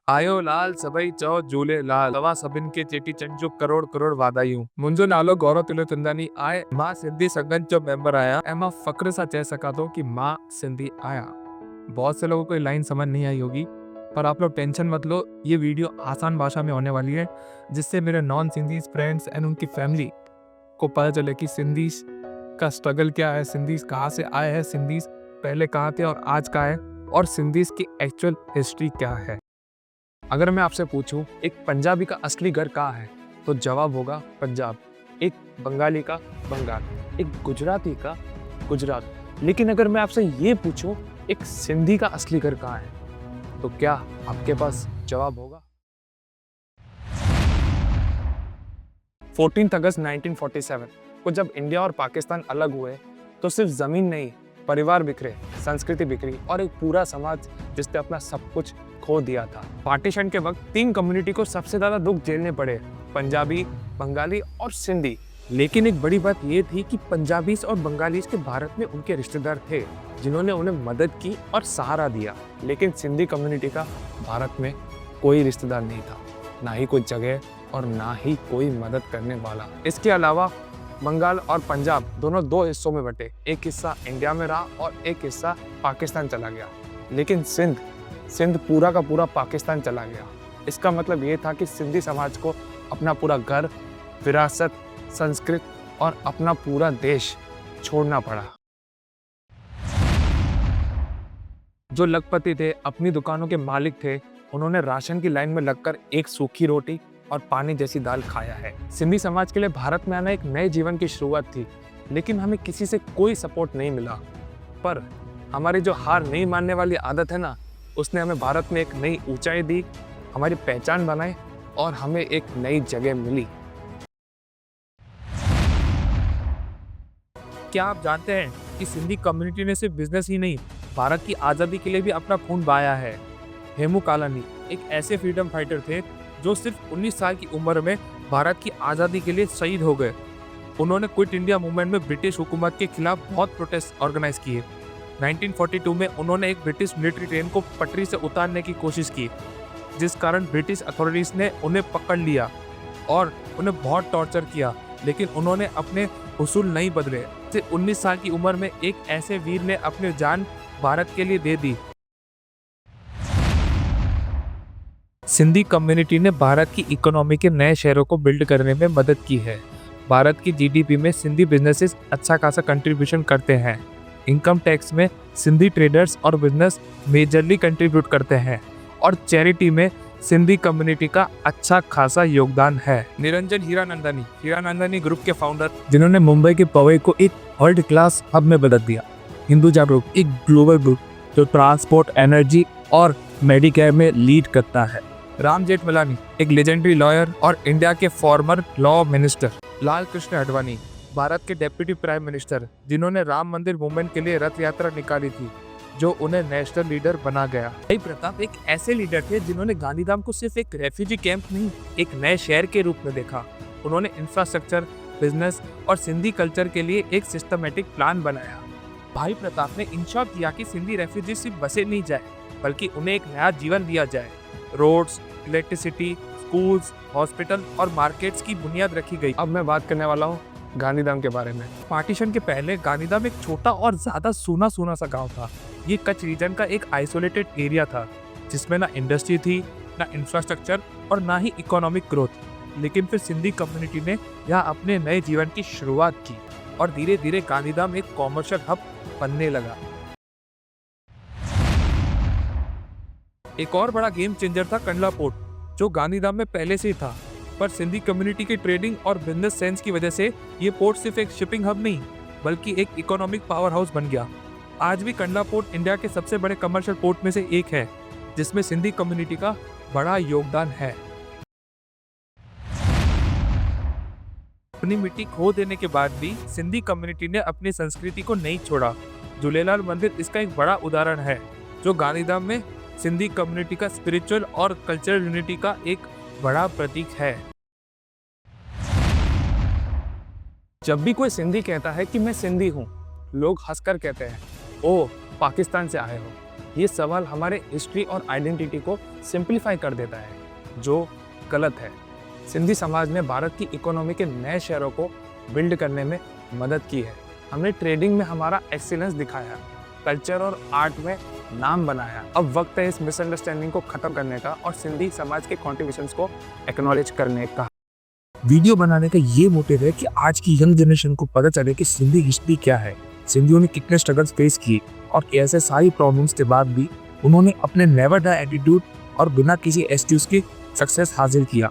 आयो लाल सभई चओ झूलेलाल तव्हां सभिनि खे चेटीचंड जो करोड़ करोड़ वाधायूं। मुंहिंजो नालो गौरव तिलोचंदानी आहे। मां सिंधी संगठन जो मेंबर आहियां ऐं मां फ़ख्र सां चई सघां थो कि मां सिंधी आहियां। बहुत से लोगों को ये लाइन समझ नहीं आई होगी, पर आप लोग टेंशन मत लो, ये वीडियो आसान भाषा में होने वाली है, जिससे मेरे नॉन सिंधी फ्रेंड्स एंड उनकी फैमिली को पता चले कि सिंधी का स्ट्रगल क्या है, सिंधी कहाँ से आए हैं, सिंधी पहले कहाँ थे और आज कहाँ है, और सिंधी की एक्चुअल हिस्ट्री क्या है। अगर मैं आपसे पूछूं एक पंजाबी का असली घर कहाँ है, तो जवाब होगा पंजाब। एक बंगाली का बंगाल, एक गुजराती का गुजरात। लेकिन अगर मैं आपसे ये पूछूं एक सिंधी का असली घर कहाँ है, तो क्या आपके पास जवाब होगा? 14 अगस्त 1947 को जब इंडिया और पाकिस्तान अलग हुए, तो सिर्फ जमीन नहीं, परिवार बिखरे, संस्कृति बिखरी और एक पूरा समाज जिसने अपना सब कुछ खो दिया था। पार्टीशन के वक्त 3 कम्युनिटी को सबसे ज्यादा दुख झेलने पड़े, पंजाबी, बंगाली और सिंधी। लेकिन एक बड़ी बात ये थी कि पंजाबीज और बंगालीज के भारत में उनके रिश्तेदार थे, जिन्होंने उन्हें मदद की और सहारा दिया। लेकिन सिंधी कम्युनिटी का भारत में कोई रिश्तेदार नहीं था, ना ही कोई जगह और ना ही कोई मदद करने वाला। इसके अलावा बंगाल और पंजाब दोनों 2 हिस्सों में बटे, एक हिस्सा इंडिया में रहा और एक हिस्सा पाकिस्तान चला गया। लेकिन सिंध पूरा का पूरा पाकिस्तान चला गया। इसका मतलब ये था कि सिंधी समाज को अपना पूरा घर, विरासत, संस्कृत और अपना पूरा देश छोड़ना पड़ा। जो लखपति थे, अपनी दुकानों के मालिक थे, उन्होंने राशन की लाइन में लगकर एक सूखी रोटी और पानी जैसी दाल खाया है। सिंधी समाज के लिए भारत में आना एक नए जीवन की शुरुआत थी, लेकिन हमें किसी से कोई सपोर्ट नहीं मिला। पर हमारी जो हार नहीं मानने वाली आदत है ना, उसने हमें भारत में एक नई ऊंचाई दी, हमारी पहचान बनाई और हमें एक नई जगह मिली। क्या आप जानते हैं कि सिंधी कम्युनिटी ने सिर्फ बिजनेस ही नहीं, भारत की आज़ादी के लिए भी अपना खून बहाया है। हेमू कालानी एक ऐसे फ्रीडम फाइटर थे जो सिर्फ 19 साल की उम्र में भारत की आज़ादी के लिए शहीद हो गए। उन्होंने क्विट इंडिया मूवमेंट में ब्रिटिश हुकूमत के खिलाफ बहुत प्रोटेस्ट ऑर्गेनाइज किए। 1942 में उन्होंने एक ब्रिटिश मिलिट्री ट्रेन को पटरी से उतारने की कोशिश की, जिस कारण ब्रिटिश अथॉरिटीज ने उन्हें पकड़ लिया और उन्हें बहुत टॉर्चर किया। लेकिन उन्होंने अपने उसूल नहीं बदले। सिर्फ 19 साल की उम्र में एक ऐसे वीर ने अपनी जान भारत के लिए दे दी। सिंधी कम्युनिटी ने भारत की इकोनॉमी के नए शहरों को बिल्ड करने में मदद की है। भारत की जीडीपी में सिंधी बिजनेसेस अच्छा खासा कंट्रीब्यूशन करते हैं। इनकम टैक्स में सिंधी ट्रेडर्स और बिजनेस मेजरली कंट्रीब्यूट करते हैं और चैरिटी में सिंधी कम्युनिटी का अच्छा खासा योगदान है। निरंजन हीरानंदानी ग्रुप के फाउंडर, जिन्होंने मुंबई के पवई को एक वर्ल्ड क्लास हब में बदल दिया। हिंदुजा ग्रुप एक ग्लोबल ग्रुप जो ट्रांसपोर्ट, एनर्जी और मेडिकेयर में लीड करता है। राम जेठमलानी एक लेजेंडरी लॉयर और इंडिया के former law minister. Lal Krishna Advani Bharat के डेप्यूटी प्राइम मिनिस्टर, जिन्होंने राम मंदिर मूवमेंट के लिए रथ यात्रा निकाली थी, जो उन्हें नेशनल लीडर बना गया। भाई प्रताप एक ऐसे लीडर थे जिन्होंने गांधीधाम को सिर्फ एक रेफ्यूजी कैंप नहीं, एक नए शहर के रूप में देखा। उन्होंने इंफ्रास्ट्रक्चर, बिजनेस और सिंधी कल्चर के लिए एक सिस्टमेटिक प्लान बनाया। भाई प्रताप ने इंश्योर किया कि सिंधी रेफ्यूजी सिर्फ बसे नहीं जाए, बल्कि उन्हें एक नया जीवन दिया जाए। रोड्स, इलेक्ट्रिसिटी, स्कूल्स, हॉस्पिटल और मार्केट्स की बुनियाद रखी गई। अब मैं बात करने वाला हूँ गांधीधाम के बारे में। पार्टीशन के पहले गांधीधाम एक छोटा और ज्यादा सूना सा गांव था। ये कच्छ रीजन का एक आइसोलेटेड एरिया था, जिसमें ना इंडस्ट्री थी, ना इंफ्रास्ट्रक्चर और ना ही इकोनॉमिक ग्रोथ। लेकिन फिर सिंधी कम्युनिटी ने यहाँ अपने नए जीवन की शुरुआत की और धीरे धीरे गांधीधाम एक कॉमर्शियल हब बनने लगा। एक और बड़ा गेम चेंजर था कंडला पोर्ट, जो गांधीधाम में पहले से ही था, पर सिंधी कम्युनिटी की ट्रेडिंग और बिजनेस सेंस की वजह से ये पोर्ट सिर्फ एक शिपिंग हब नहीं, बल्कि एक इकोनॉमिक पावर हाउस बन गया। आज भी कंडला पोर्ट इंडिया के सबसे बड़े कमर्शियल पोर्ट में से एक है, जिसमें सिंधी कम्युनिटी का बड़ा योगदान है। अपनी मिट्टी खो देने के बाद भी सिंधी कम्युनिटी ने अपनी संस्कृति को नहीं छोड़ा। झूलेलाल मंदिर इसका एक बड़ा उदाहरण है, जो गांधीधाम में सिंधी कम्युनिटी का स्पिरिचुअल और कल्चरल यूनिटी का एक बड़ा प्रतीक है। जब भी कोई सिंधी कहता है कि मैं सिंधी हूँ, लोग हंसकर कहते हैं, ओह पाकिस्तान से आए हो। ये सवाल हमारे हिस्ट्री और आइडेंटिटी को सिंप्लीफाई कर देता है, जो गलत है। सिंधी समाज ने भारत की इकोनॉमी के नए शहरों को बिल्ड करने में मदद की है। हमने ट्रेडिंग में हमारा एक्सीलेंस दिखाया, कल्चर और आर्ट में नाम बनाया। अब वक्त है इस मिसअंडरस्टैंडिंग को खत्म करने का और सिंधी समाज के कॉन्ट्रीब्यूशंस को एक्नॉलेज करने का। वीडियो बनाने का ये मोटिव है कि आज की यंग जनरेशन को पता चले कि सिंधी हिस्ट्री क्या है, सिंधियों ने कितने स्ट्रगल्स फेस किए और कैसे सारी प्रॉब्लम्स के बाद भी उन्होंने अपने नेवर डाई एटीट्यूड और बिना किसी एक्सक्यूज के सक्सेस हासिल किया।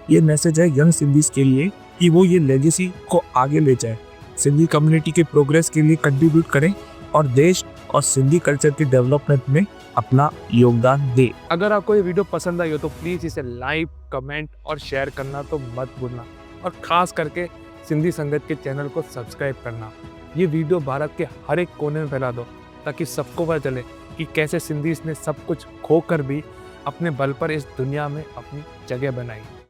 ये मैसेज है यंग सिंधीज के लिए कि वो ये लेगेसी को आगे ले जाए, सिंधी कम्युनिटी के प्रोग्रेस के लिए कंट्रीब्यूट करें और देश और सिंधी कल्चर के डेवलपमेंट में अपना योगदान दे। अगर आपको ये वीडियो पसंद आई हो तो प्लीज़ इसे लाइक, कमेंट और शेयर करना तो मत भूलना, और ख़ास करके सिंधी संगत के चैनल को सब्सक्राइब करना। ये वीडियो भारत के हर एक कोने में फैला दो ताकि सबको पता चले कि कैसे सिंधीज़ ने सब कुछ खोकर भी अपने बल पर इस दुनिया में अपनी जगह बनाई।